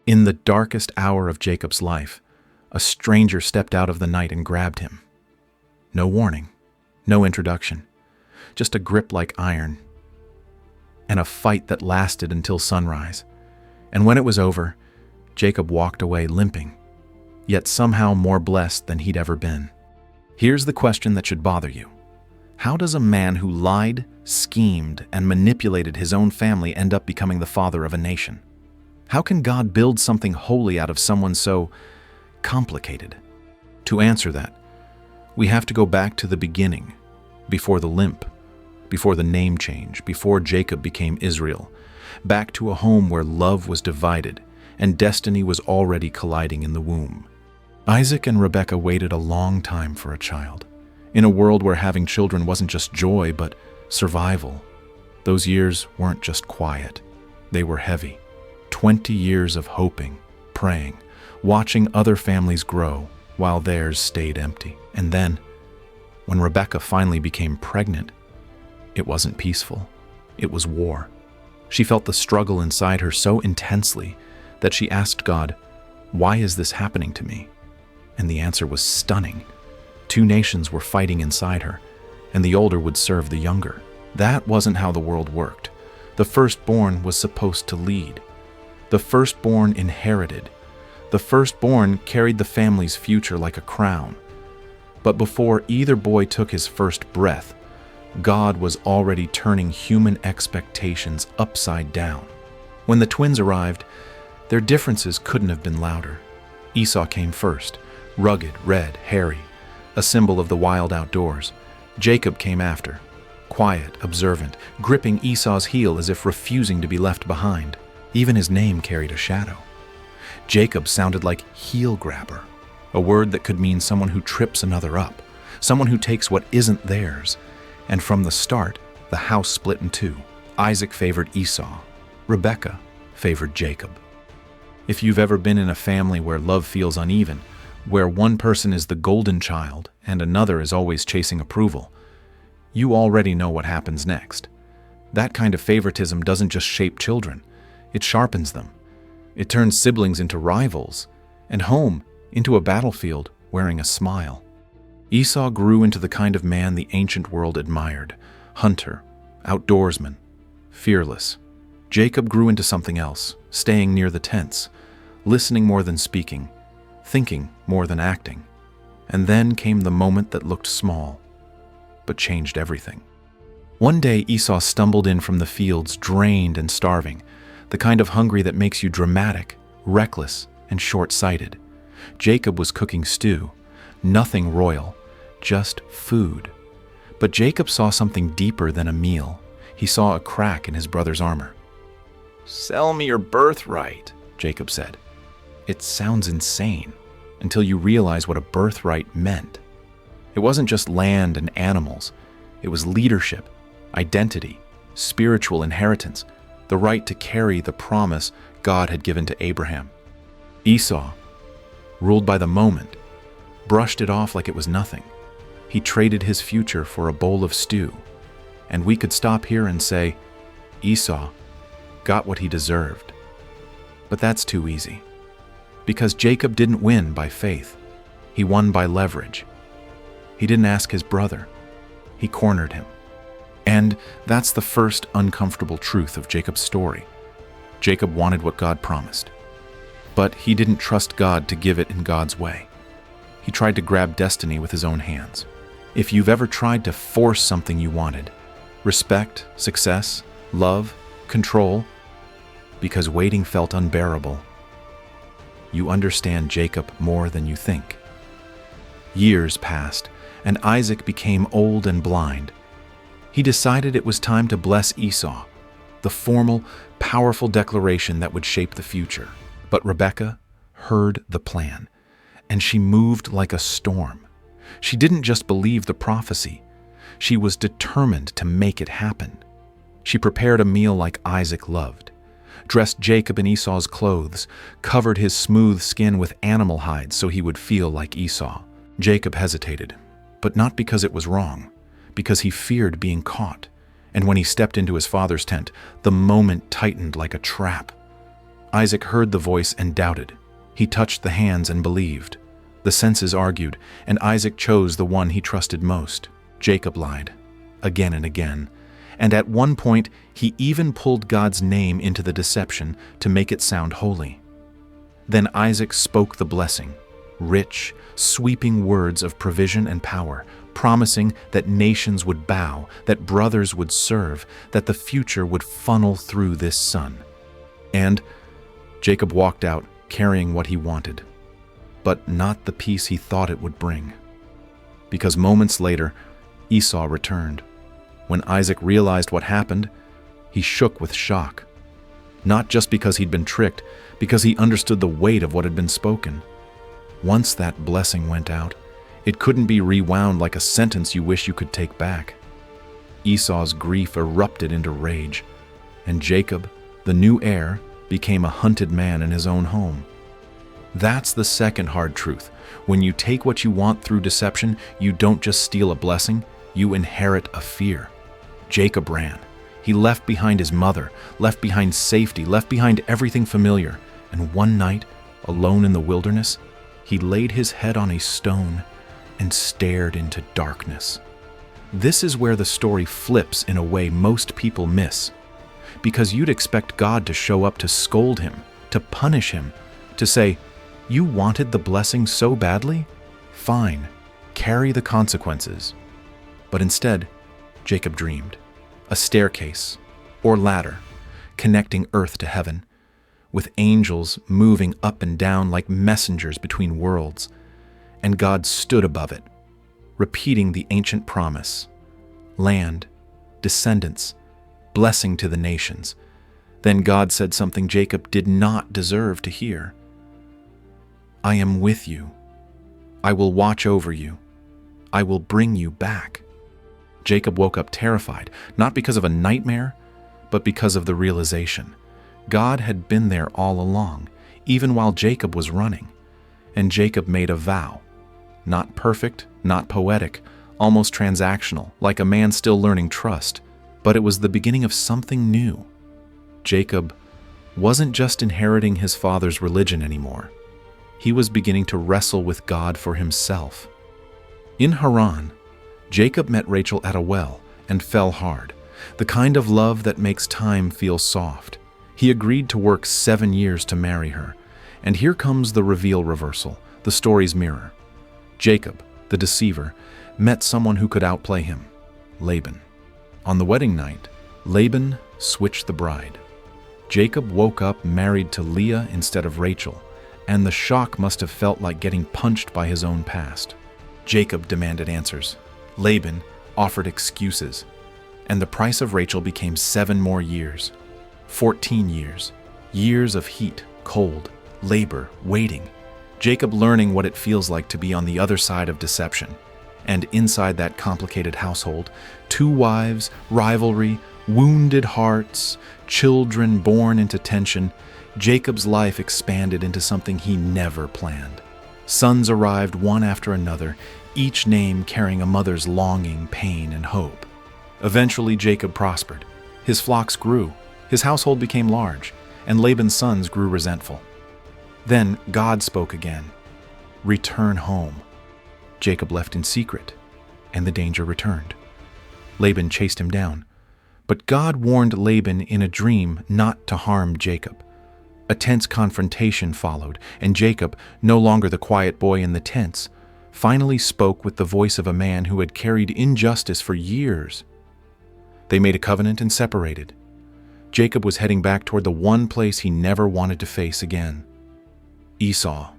In the darkest hour of Jacob's life, a stranger stepped out of the night and grabbed him. No warning, no introduction, just a grip like iron, and a fight that lasted until sunrise. And when it was over, Jacob walked away limping, yet somehow more blessed than he'd ever been. Here's the question that should bother you. How does a man who lied, schemed, and manipulated his own family end up becoming the father of a nation? How can God build something holy out of someone so complicated? To answer that, we have to go back to the beginning, before the limp, before the name change, before Jacob became Israel, back to a home where love was divided and destiny was already colliding in the womb. Isaac and Rebekah waited a long time for a child, in a world where having children wasn't just joy, but survival. Those years weren't just quiet, they were heavy. 20 years of hoping, praying, watching other families grow while theirs stayed empty. And then, when Rebekah finally became pregnant, it wasn't peaceful. It was war. She felt the struggle inside her so intensely that she asked God, "Why is this happening to me?" And the answer was stunning. 2 nations were fighting inside her, and the older would serve the younger. That wasn't how the world worked. The firstborn was supposed to lead. The firstborn inherited. The firstborn carried the family's future like a crown. But before either boy took his first breath, God was already turning human expectations upside down. When the twins arrived, their differences couldn't have been louder. Esau came first, rugged, red, hairy, a symbol of the wild outdoors. Jacob came after, quiet, observant, gripping Esau's heel as if refusing to be left behind. Even his name carried a shadow. Jacob sounded like heel grabber, a word that could mean someone who trips another up, someone who takes what isn't theirs. And from the start, the house split in two. Isaac favored Esau. Rebekah favored Jacob. If you've ever been in a family where love feels uneven, where one person is the golden child and another is always chasing approval, you already know what happens next. That kind of favoritism doesn't just shape children, it sharpens them. It turns siblings into rivals, and home into a battlefield wearing a smile. Esau grew into the kind of man the ancient world admired: hunter, outdoorsman, fearless. Jacob grew into something else, staying near the tents, listening more than speaking, thinking more than acting. And then came the moment that looked small, but changed everything. One day Esau stumbled in from the fields, drained and starving, the kind of hungry that makes you dramatic, reckless, and short-sighted. Jacob was cooking stew, nothing royal, just food. But Jacob saw something deeper than a meal. He saw a crack in his brother's armor. "Sell me your birthright," Jacob said. It sounds insane until you realize what a birthright meant. It wasn't just land and animals. It was leadership, identity, spiritual inheritance, the right to carry the promise God had given to Abraham. Esau, ruled by the moment, brushed it off like it was nothing. He traded his future for a bowl of stew. And we could stop here and say, Esau got what he deserved. But that's too easy. Because Jacob didn't win by faith. He won by leverage. He didn't ask his brother. He cornered him. And that's the first uncomfortable truth of Jacob's story. Jacob wanted what God promised. But he didn't trust God to give it in God's way. He tried to grab destiny with his own hands. If you've ever tried to force something you wanted, respect, success, love, control, because waiting felt unbearable, you understand Jacob more than you think. Years passed, and Isaac became old and blind. He decided it was time to bless Esau, the formal, powerful declaration that would shape the future. But Rebekah heard the plan, and she moved like a storm. She didn't just believe the prophecy. She was determined to make it happen. She prepared a meal like Isaac loved, dressed Jacob in Esau's clothes, covered his smooth skin with animal hides so he would feel like Esau. Jacob hesitated, but not because it was wrong, because he feared being caught. And when he stepped into his father's tent, the moment tightened like a trap. Isaac heard the voice and doubted. He touched the hands and believed. The senses argued, and Isaac chose the one he trusted most. Jacob lied, again and again, and at one point he even pulled God's name into the deception to make it sound holy. Then Isaac spoke the blessing, rich, sweeping words of provision and power, promising that nations would bow, that brothers would serve, that the future would funnel through this son. And Jacob walked out carrying what he wanted, but not the peace he thought it would bring. Because moments later, Esau returned. When Isaac realized what happened, he shook with shock. Not just because he'd been tricked, because he understood the weight of what had been spoken. Once that blessing went out, it couldn't be rewound like a sentence you wish you could take back. Esau's grief erupted into rage, and Jacob, the new heir, became a hunted man in his own home. That's the second hard truth. When you take what you want through deception, you don't just steal a blessing, you inherit a fear. Jacob ran. He left behind his mother, left behind safety, left behind everything familiar, and one night, alone in the wilderness, he laid his head on a stone and stared into darkness. This is where the story flips in a way most people miss. Because you'd expect God to show up to scold him, to punish him, to say, "You wanted the blessing so badly? Fine, carry the consequences." But instead, Jacob dreamed. A staircase, or ladder, connecting earth to heaven, with angels moving up and down like messengers between worlds, and God stood above it, repeating the ancient promise: land, descendants, blessing to the nations. Then God said something Jacob did not deserve to hear. "I am with you. I will watch over you. I will bring you back." Jacob woke up terrified, not because of a nightmare, but because of the realization. God had been there all along, even while Jacob was running. And Jacob made a vow. Not perfect, not poetic, almost transactional, like a man still learning trust, but it was the beginning of something new. Jacob wasn't just inheriting his father's religion anymore. He was beginning to wrestle with God for himself. In Haran, Jacob met Rachel at a well and fell hard, the kind of love that makes time feel soft. He agreed to work 7 years to marry her, and here comes the reveal reversal, the story's mirror. Jacob, the deceiver, met someone who could outplay him, Laban. On the wedding night, Laban switched the bride. Jacob woke up married to Leah instead of Rachel, and the shock must have felt like getting punched by his own past. Jacob demanded answers. Laban offered excuses, and the price of Rachel became 7 more years. 14 years. Years of heat, cold, labor, waiting. Jacob learning what it feels like to be on the other side of deception. And inside that complicated household, 2 wives, rivalry, wounded hearts, children born into tension, Jacob's life expanded into something he never planned. Sons arrived one after another, each name carrying a mother's longing, pain, and hope. Eventually, Jacob prospered. His flocks grew, his household became large, and Laban's sons grew resentful. Then God spoke again. "Return home." Jacob left in secret, and the danger returned. Laban chased him down, but God warned Laban in a dream not to harm Jacob. A tense confrontation followed, and Jacob, no longer the quiet boy in the tents, finally spoke with the voice of a man who had carried injustice for years. They made a covenant and separated. Jacob was heading back toward the one place he never wanted to face again: Esau.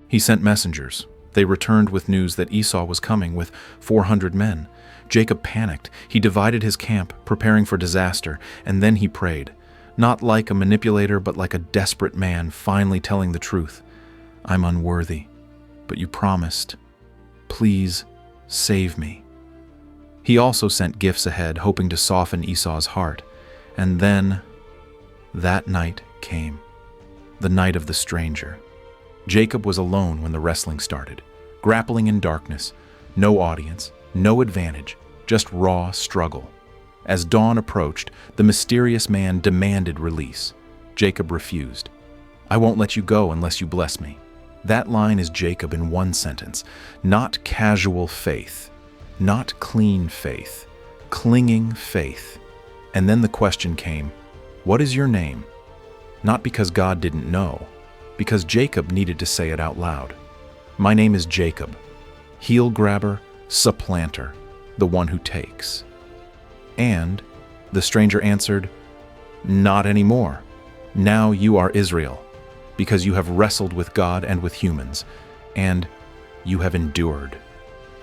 He sent messengers. They returned with news that Esau was coming with 400 men. Jacob panicked. He divided his camp, preparing for disaster, and then he prayed. Not like a manipulator, but like a desperate man finally telling the truth. "I'm unworthy, but you promised. Please save me." He also sent gifts ahead, hoping to soften Esau's heart. And then, that night came. The night of the stranger. Jacob was alone when the wrestling started, grappling in darkness. No audience, no advantage, just raw struggle. As dawn approached, the mysterious man demanded release. Jacob refused. I won't let you go unless you bless me. That line is Jacob in one sentence. Not casual faith, not clean faith, clinging faith. And then the question came, what is your name? Not because God didn't know, because Jacob needed to say it out loud. My name is Jacob, heel grabber, supplanter, the one who takes. And the stranger answered, not anymore. Now you are Israel, because you have wrestled with God and with humans, and you have endured.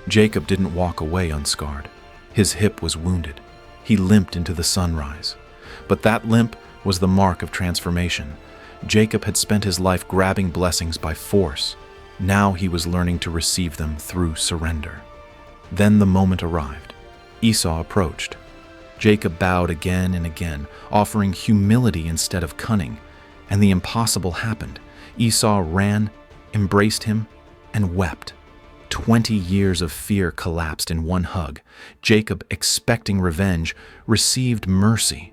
Jacob didn't walk away unscarred. His hip was wounded. He limped into the sunrise. But that limp was the mark of transformation. Jacob had spent his life grabbing blessings by force. Now he was learning to receive them through surrender. Then the moment arrived. Esau approached. Jacob bowed again and again, offering humility instead of cunning. And the impossible happened. Esau ran, embraced him, and wept. 20 years of fear collapsed in one hug. Jacob, expecting revenge, received mercy.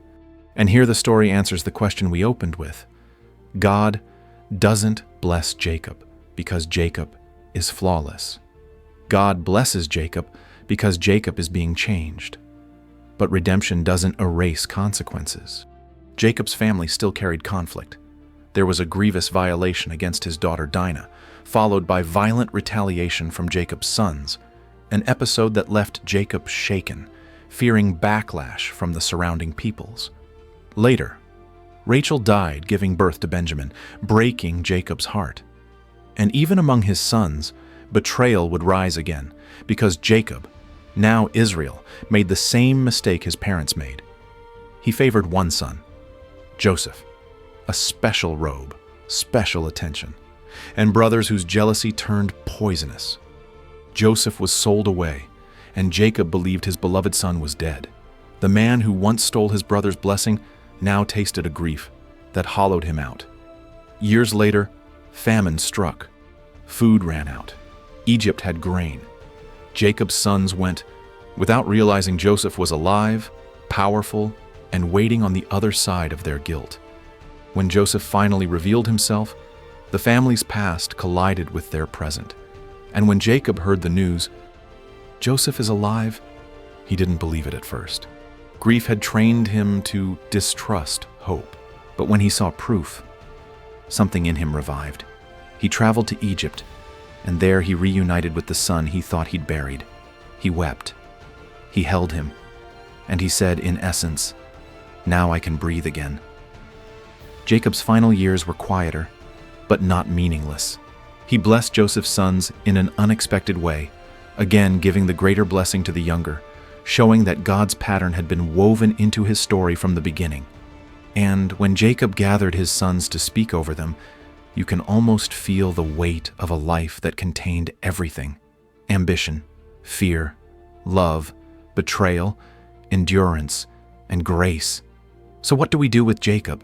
And here the story answers the question we opened with. God doesn't bless Jacob because Jacob is flawless. God blesses Jacob because Jacob is being changed. But redemption doesn't erase consequences. Jacob's family still carried conflict. There was a grievous violation against his daughter Dinah, followed by violent retaliation from Jacob's sons, an episode that left Jacob shaken, fearing backlash from the surrounding peoples. Later, Rachel died giving birth to Benjamin, breaking Jacob's heart. And even among his sons, betrayal would rise again, because Jacob, now Israel, made the same mistake his parents made. He favored one son, Joseph, a special robe, special attention, and brothers whose jealousy turned poisonous. Joseph was sold away, and Jacob believed his beloved son was dead. The man who once stole his brother's blessing now tasted a grief that hollowed him out. Years later, famine struck. Food ran out. Egypt had grain. Jacob's sons went, without realizing Joseph was alive, powerful, and waiting on the other side of their guilt. When Joseph finally revealed himself, the family's past collided with their present. And when Jacob heard the news, Joseph is alive, he didn't believe it at first. Grief had trained him to distrust hope. But when he saw proof, something in him revived. He traveled to Egypt, and there he reunited with the son he thought he'd buried. He wept. He held him, and he said, in essence, now I can breathe again. Jacob's final years were quieter, but not meaningless. He blessed Joseph's sons in an unexpected way, again giving the greater blessing to the younger, showing that God's pattern had been woven into his story from the beginning. And when Jacob gathered his sons to speak over them, you can almost feel the weight of a life that contained everything: ambition, fear, love, betrayal, endurance, and grace. So what do we do with Jacob?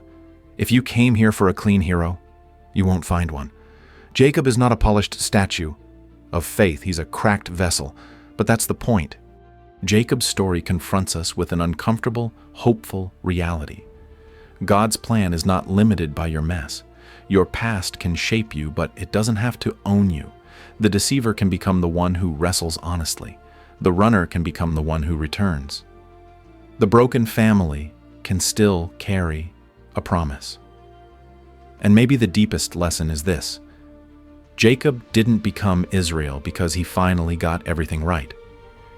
If you came here for a clean hero, you won't find one. Jacob is not a polished statue of faith. He's a cracked vessel, but that's the point. Jacob's story confronts us with an uncomfortable, hopeful reality. God's plan is not limited by your mess. Your past can shape you, but it doesn't have to own you. The deceiver can become the one who wrestles honestly. The runner can become the one who returns. The broken family can still carry a promise. And maybe the deepest lesson is this: Jacob didn't become Israel because he finally got everything right.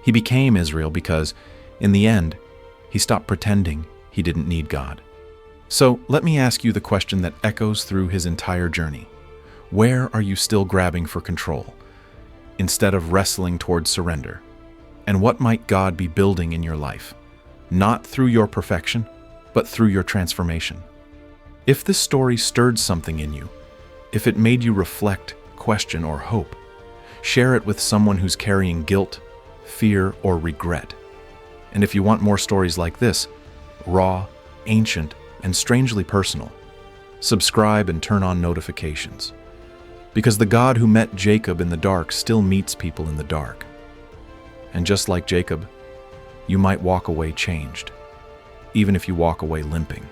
He became Israel because, in the end, he stopped pretending he didn't need God. So let me ask you the question that echoes through his entire journey. Where are you still grabbing for control instead of wrestling towards surrender? And what might God be building in your life, not through your perfection, but through your transformation? If this story stirred something in you, if it made you reflect, question, or hope, share it with someone who's carrying guilt, fear, or regret. And if you want more stories like this, raw, ancient, and strangely personal, subscribe and turn on notifications. Because the God who met Jacob in the dark still meets people in the dark. And just like Jacob, you might walk away changed, even if you walk away limping.